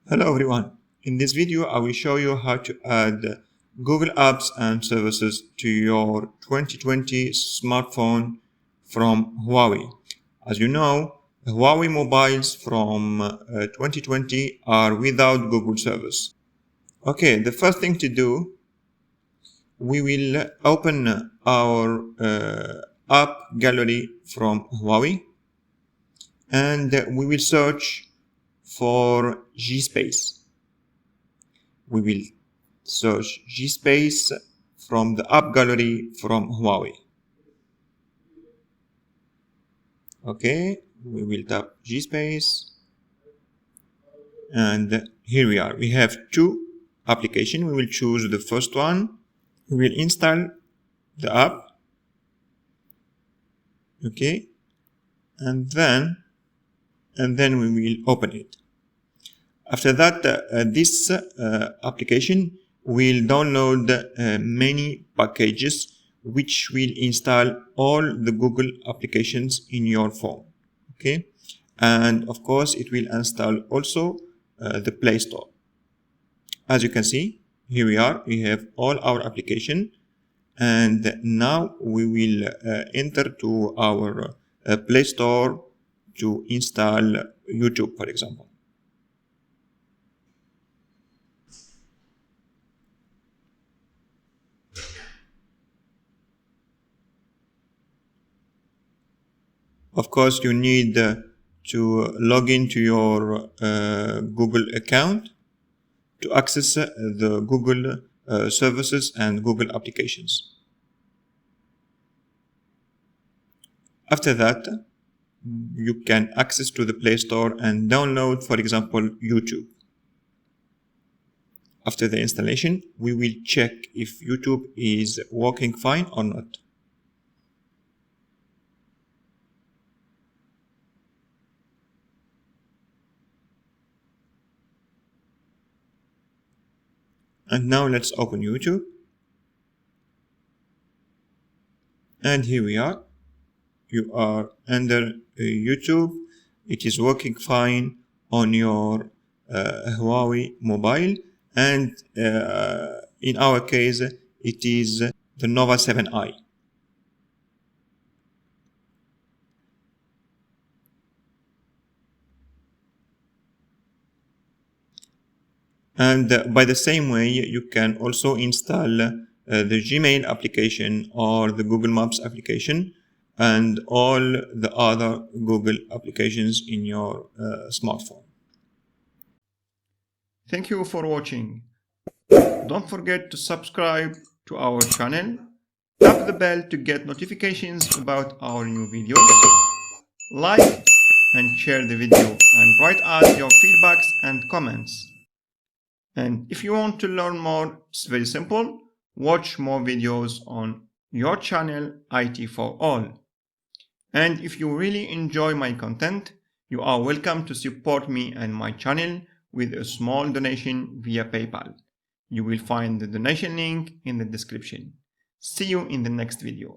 Hello everyone. In this video, I will show you how to add Google Apps and services to your 2020 smartphone from Huawei. As you know, Huawei mobiles from 2020 are without Google service. Okay, the first thing to do, we will open our app gallery from Huawei and we will search for G-Space. We will search G-Space from the app gallery from Huawei. Okay, we will tap G-Space and here we are. We have two applications. We will choose the first one. We will install the app. Okay, and then we will open it. After that, this application will download many packages which will install all the Google applications in your phone. Okay, and of course it will install also the Play Store. As you can see, here we are. We have all our application, and now we will enter to our Play Store to install YouTube, for example. Of course, you need to log into your Google account to access the Google services and Google applications. After that, you can access to the Play Store and download, for example, YouTube. After the installation, we will check if YouTube is working fine or not. And now let's open YouTube. And here we are. You are under YouTube. It is working fine on your Huawei mobile. And in our case, it is the Nova 7i. And by the same way, you can also install the Gmail application or the Google Maps application and all the other Google applications in your smartphone. Thank you for watching. Don't forget to subscribe to our channel, tap the bell to get notifications about our new videos, like and share the video, and write us your feedbacks and comments. And if you want to learn more, it's very simple. Watch more videos on your channel IT for All. And if you really enjoy my content, you are welcome to support me and my channel with a small donation via PayPal. You will find the donation link in the description. See you in the next video.